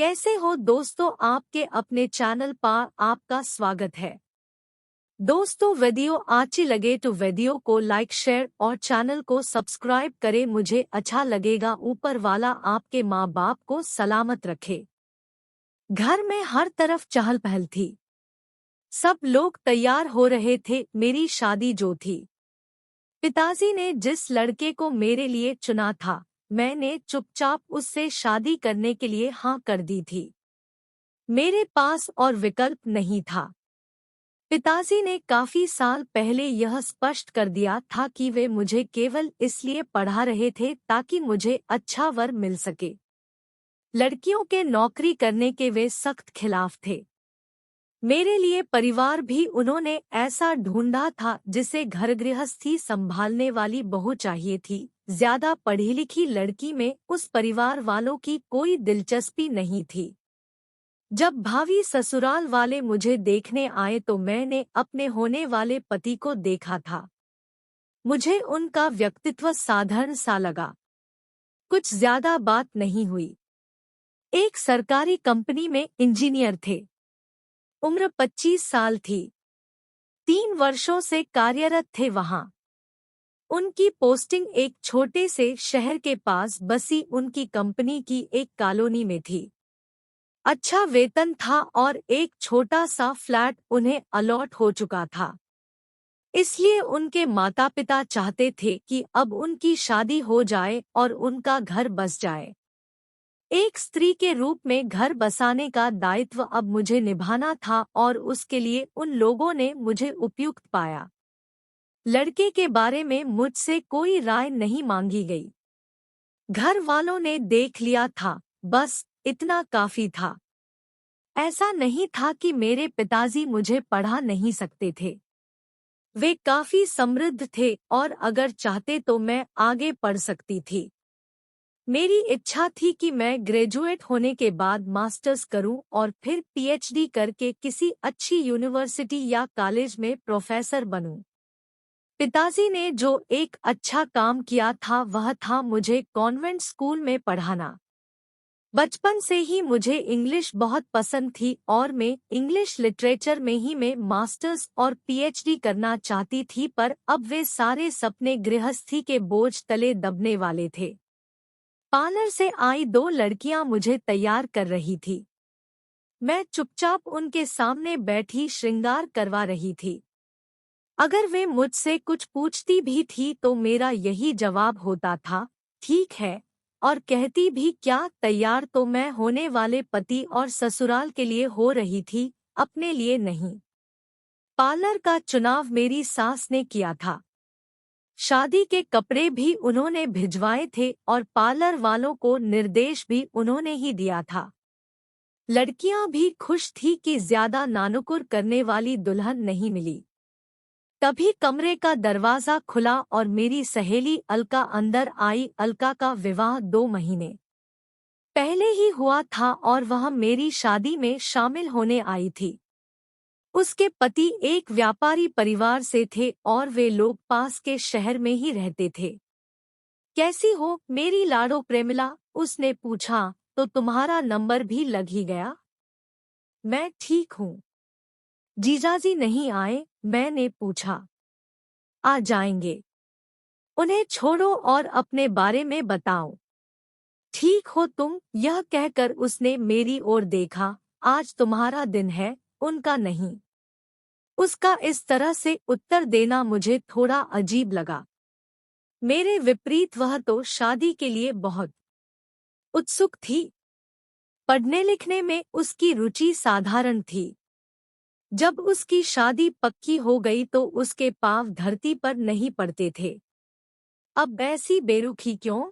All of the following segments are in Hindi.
कैसे हो दोस्तों, आपके अपने चैनल पर आपका स्वागत है। दोस्तों, वीडियो अच्छी लगे तो वीडियो को लाइक शेयर और चैनल को सब्सक्राइब करें। मुझे अच्छा लगेगा। ऊपर वाला आपके माँ बाप को सलामत रखे। घर में हर तरफ चहल पहल थी। सब लोग तैयार हो रहे थे मेरी शादी जो थी। पिताजी ने जिस लड़के को मेरे लिए चुना था, मैंने चुपचाप उससे शादी करने के लिए हाँ कर दी थी। मेरे पास और विकल्प नहीं था। पिताजी ने काफी साल पहले यह स्पष्ट कर दिया था कि वे मुझे केवल इसलिए पढ़ा रहे थे ताकि मुझे अच्छा वर मिल सके। लड़कियों के नौकरी करने के वे सख्त खिलाफ थे। मेरे लिए परिवार भी उन्होंने ऐसा ढूंढा था जिसे घर गृहस्थी संभालने वाली बहू चाहिए थी। ज्यादा पढ़ी लिखी लड़की में उस परिवार वालों की कोई दिलचस्पी नहीं थी। जब भावी ससुराल वाले मुझे देखने आए तो मैंने अपने होने वाले पति को देखा था। मुझे उनका व्यक्तित्व साधारण सा लगा। कुछ ज्यादा बात नहीं हुई। एक सरकारी कंपनी में इंजीनियर थे। उम्र 25 साल थी। 3 वर्षों से कार्यरत थे वहां। उनकी पोस्टिंग एक छोटे से शहर के पास बसी उनकी कंपनी की एक कॉलोनी में थी। अच्छा वेतन था और एक छोटा सा फ्लैट उन्हें अलॉट हो चुका था। इसलिए उनके माता पिता चाहते थे कि अब उनकी शादी हो जाए और उनका घर बस जाए। एक स्त्री के रूप में घर बसाने का दायित्व अब मुझे निभाना था और उसके लिए उन लोगों ने मुझे उपयुक्त पाया। लड़के के बारे में मुझसे कोई राय नहीं मांगी गई। घर वालों ने देख लिया था, बस इतना काफी था। ऐसा नहीं था कि मेरे पिताजी मुझे पढ़ा नहीं सकते थे। वे काफी समृद्ध थे और अगर चाहते तो मैं आगे पढ़ सकती थी। मेरी इच्छा थी कि मैं ग्रेजुएट होने के बाद मास्टर्स करूं और फिर पीएचडी करके किसी अच्छी यूनिवर्सिटी या कॉलेज में प्रोफेसर बनूं। पिताजी ने जो एक अच्छा काम किया था वह था मुझे कॉन्वेंट स्कूल में पढ़ाना। बचपन से ही मुझे इंग्लिश बहुत पसंद थी और मैं इंग्लिश लिटरेचर में ही मैं मास्टर्स और पीएचडी करना चाहती थी, पर अब वे सारे सपने गृहस्थी के बोझ तले दबने वाले थे। पार्लर से आई 2 लड़कियां मुझे तैयार कर रही थी। मैं चुपचाप उनके सामने बैठी श्रृंगार करवा रही थी। अगर वे मुझसे कुछ पूछती भी थी तो मेरा यही जवाब होता था, ठीक है, और कहती भी क्या, तैयार तो मैं होने वाले पति और ससुराल के लिए हो रही थी, अपने लिए नहीं। पार्लर का चुनाव मेरी सास ने किया था। शादी के कपड़े भी उन्होंने भिजवाए थे और पार्लर वालों को निर्देश भी उन्होंने ही दिया था। लड़कियां भी खुश थी कि ज्यादा नानुकुर करने वाली दुल्हन नहीं मिली। तभी कमरे का दरवाजा खुला और मेरी सहेली अलका अंदर आई। अलका का विवाह 2 महीने पहले ही हुआ था और वह मेरी शादी में शामिल होने आई थी। उसके पति एक व्यापारी परिवार से थे और वे लोग पास के शहर में ही रहते थे। कैसी हो मेरी लाडो प्रेमिला, उसने पूछा, तो तुम्हारा नंबर भी लग ही गया। मैं ठीक हूँ। जीजाजी नहीं आए, मैंने पूछा। आ जाएंगे। उन्हें छोड़ो और अपने बारे में बताओ। ठीक हो तुम, यह कहकर उसने मेरी ओर देखा। आज तुम्हारा दिन है, उनका नहीं। उसका इस तरह से उत्तर देना मुझे थोड़ा अजीब लगा। मेरे विपरीत वह तो शादी के लिए बहुत उत्सुक थी। पढ़ने लिखने में उसकी रुचि साधारण थी। जब उसकी शादी पक्की हो गई तो उसके पांव धरती पर नहीं पड़ते थे। अब ऐसी बेरुखी क्यों?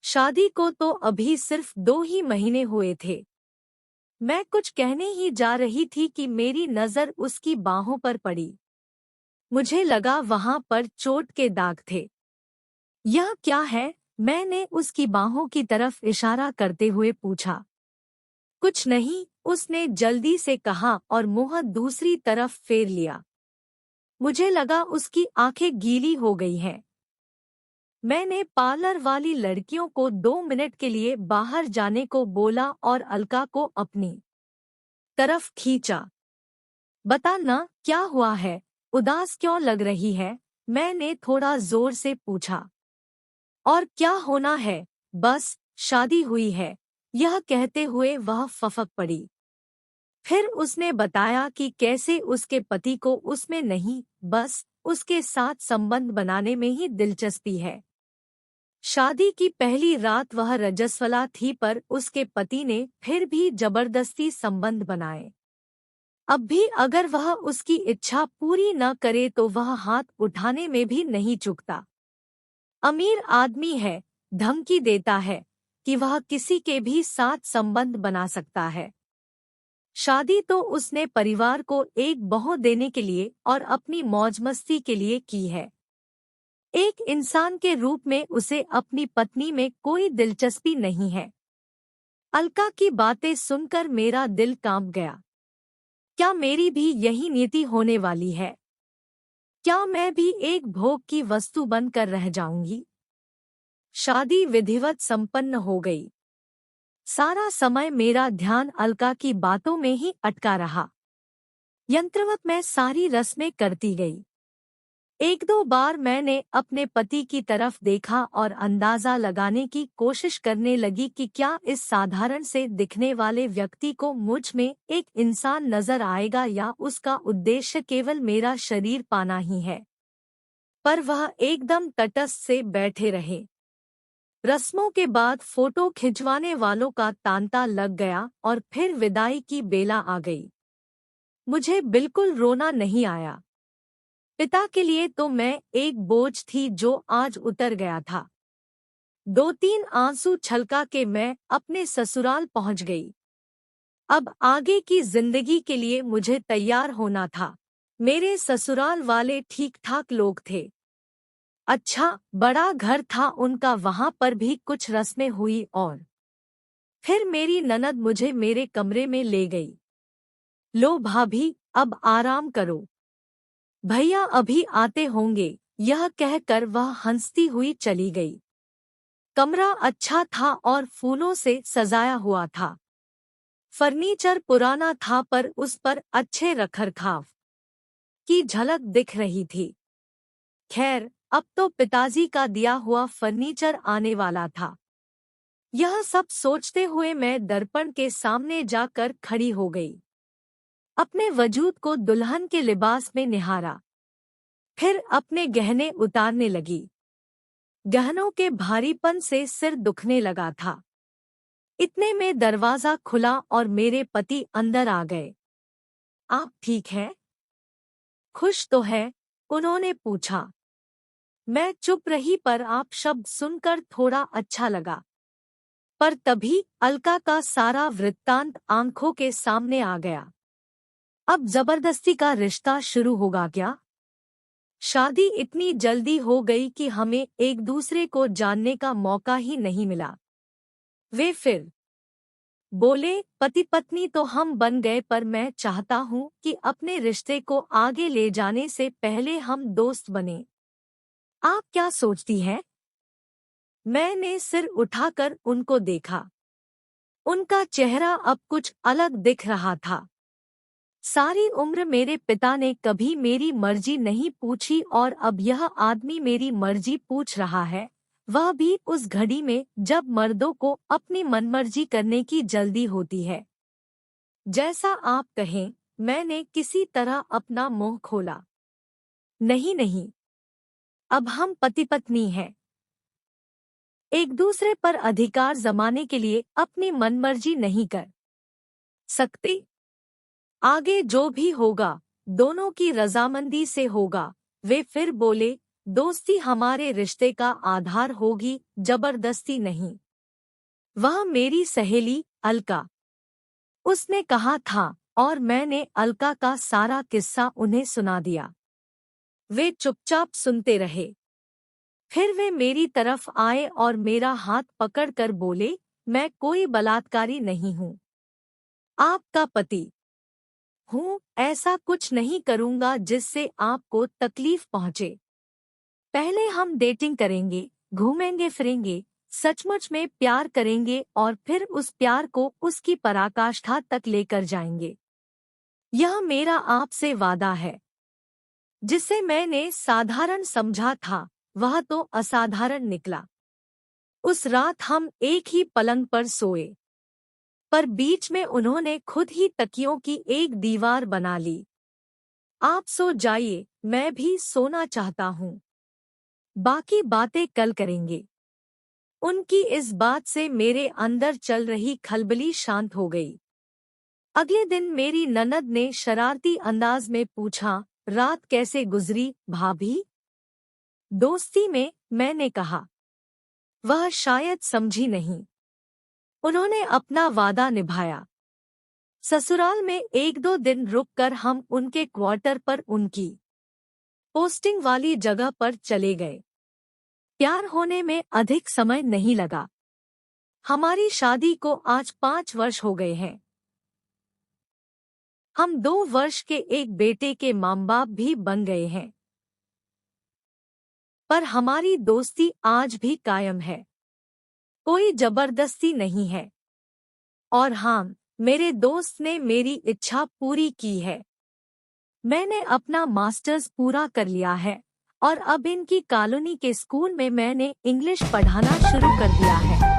शादी को तो अभी सिर्फ 2 ही महीने हुए थे। मैं कुछ कहने ही जा रही थी कि मेरी नज़र उसकी बाहों पर पड़ी। मुझे लगा वहां पर चोट के दाग थे। यह क्या है? मैंने उसकी बाहों की तरफ इशारा करते हुए पूछा। कुछ नहीं, उसने जल्दी से कहा और मुंह दूसरी तरफ फेर लिया। मुझे लगा उसकी आंखें गीली हो गई हैं। मैंने पार्लर वाली लड़कियों को 2 मिनट के लिए बाहर जाने को बोला और अलका को अपनी तरफ खींचा। बता ना, क्या हुआ है? उदास क्यों लग रही है? मैंने थोड़ा जोर से पूछा। और क्या होना है? बस शादी हुई है, यह कहते हुए वह फफक पड़ी। फिर उसने बताया कि कैसे उसके पति को उसमें नहीं, बस उसके साथ संबंध बनाने में ही दिलचस्पी है। शादी की पहली रात वह रजस्वला थी, पर उसके पति ने फिर भी जबरदस्ती संबंध बनाए। अब भी अगर वह उसकी इच्छा पूरी न करे तो वह हाथ उठाने में भी नहीं चूकता। अमीर आदमी है, धमकी देता है कि वह किसी के भी साथ संबंध बना सकता है। शादी तो उसने परिवार को एक बहू देने के लिए और अपनी मौज मस्ती के लिए की है। एक इंसान के रूप में उसे अपनी पत्नी में कोई दिलचस्पी नहीं है। अलका की बातें सुनकर मेरा दिल कांप गया। क्या मेरी भी यही नीति होने वाली है? क्या मैं भी एक भोग की वस्तु बनकर रह जाऊंगी? शादी विधिवत संपन्न हो गई। सारा समय मेरा ध्यान अलका की बातों में ही अटका रहा। यंत्रवत मैं सारी रस्में करती गई। एक दो बार मैंने अपने पति की तरफ देखा और अंदाजा लगाने की कोशिश करने लगी कि क्या इस साधारण से दिखने वाले व्यक्ति को मुझ में एक इंसान नजर आएगा या उसका उद्देश्य केवल मेरा शरीर पाना ही है। पर वह एकदम तटस्थ से बैठे रहे। रस्मों के बाद फोटो खिंचवाने वालों का तांता लग गया और फिर विदाई की बेला आ गई। मुझे बिल्कुल रोना नहीं आया। पिता के लिए तो मैं एक बोझ थी जो आज उतर गया था। 2-3 आंसू छलका के मैं अपने ससुराल पहुंच गई। अब आगे की जिंदगी के लिए मुझे तैयार होना था। मेरे ससुराल वाले ठीक ठाक लोग थे। अच्छा बड़ा घर था उनका, वहां पर भी कुछ रस्में हुई और फिर मेरी ननद मुझे मेरे कमरे में ले गई। लो भाभी, अब आराम करो, भैया अभी आते होंगे, यह कहकर वह हंसती हुई चली गई। कमरा अच्छा था और फूलों से सजाया हुआ था। फर्नीचर पुराना था पर उस पर अच्छे रखरखाव की झलक दिख रही थी। खैर, अब तो पिताजी का दिया हुआ फर्नीचर आने वाला था। यह सब सोचते हुए मैं दर्पण के सामने जाकर खड़ी हो गई। अपने वजूद को दुल्हन के लिबास में निहारा। फिर अपने गहने उतारने लगी। गहनों के भारीपन से सिर दुखने लगा था। इतने में दरवाजा खुला और मेरे पति अंदर आ गए। आप ठीक हैं? खुश तो है? उन्होंने पूछा। मैं चुप रही पर आप शब्द सुनकर थोड़ा अच्छा लगा। पर तभी अलका का सारा वृत्तांत आंखों के सामने आ गया। अब जबरदस्ती का रिश्ता शुरू होगा क्या? शादी इतनी जल्दी हो गई कि हमें एक दूसरे को जानने का मौका ही नहीं मिला। वे फिर बोले, पति पत्नी तो हम बन गए, पर मैं चाहता हूँ कि अपने रिश्ते को आगे ले जाने से पहले हम दोस्त बने। आप क्या सोचती हैं? मैंने सिर उठाकर उनको देखा। उनका चेहरा अब कुछ अलग दिख रहा था। सारी उम्र मेरे पिता ने कभी मेरी मर्जी नहीं पूछी और अब यह आदमी मेरी मर्जी पूछ रहा है, वह भी उस घड़ी में जब मर्दों को अपनी मनमर्जी करने की जल्दी होती है। जैसा आप कहें, मैंने किसी तरह अपना मुंह खोला। नहीं नहीं, अब हम पति पत्नी हैं। एक दूसरे पर अधिकार जमाने के लिए अपनी मनमर्जी नहीं कर सकते। आगे जो भी होगा दोनों की रजामंदी से होगा। वे फिर बोले, दोस्ती हमारे रिश्ते का आधार होगी, जबरदस्ती नहीं। वह मेरी सहेली अलका, उसने कहा था, और मैंने अलका का सारा किस्सा उन्हें सुना दिया। वे चुपचाप सुनते रहे। फिर वे मेरी तरफ आए और मेरा हाथ पकड़कर बोले, मैं कोई बलात्कारी नहीं हूँ, आपका पति हूँ। ऐसा कुछ नहीं करूँगा जिससे आपको तकलीफ पहुँचे। पहले हम डेटिंग करेंगे, घूमेंगे फिरेंगे, सचमुच में प्यार करेंगे और फिर उस प्यार को उसकी पराकाष्ठा तक लेकर जाएंगे। यह मेरा आपसे वादा है। जिसे मैंने साधारण समझा था, वह तो असाधारण निकला। उस रात हम एक ही पलंग पर सोए, पर बीच में उन्होंने खुद ही तकियों की एक दीवार बना ली। आप सो जाइए, मैं भी सोना चाहता हूँ। बाकी बातें कल करेंगे। उनकी इस बात से मेरे अंदर चल रही खलबली शांत हो गई। अगले दिन मेरी ननद ने शरारती अंदाज में पूछा, रात कैसे गुजरी भाभी? दोस्ती में, मैंने कहा। वह शायद समझी नहीं। उन्होंने अपना वादा निभाया। ससुराल में 1-2 दिन रुककर हम उनके क्वार्टर पर उनकी पोस्टिंग वाली जगह पर चले गए। प्यार होने में अधिक समय नहीं लगा। हमारी शादी को आज 5 वर्ष हो गए हैं। हम 2 वर्ष के एक बेटे के माँ बाप भी बन गए हैं। पर हमारी दोस्ती आज भी कायम है। कोई जबरदस्ती नहीं है। और हाँ, मेरे दोस्त ने मेरी इच्छा पूरी की है। मैंने अपना मास्टर्स पूरा कर लिया है और अब इनकी कॉलोनी के स्कूल में मैंने इंग्लिश पढ़ाना शुरू कर दिया है।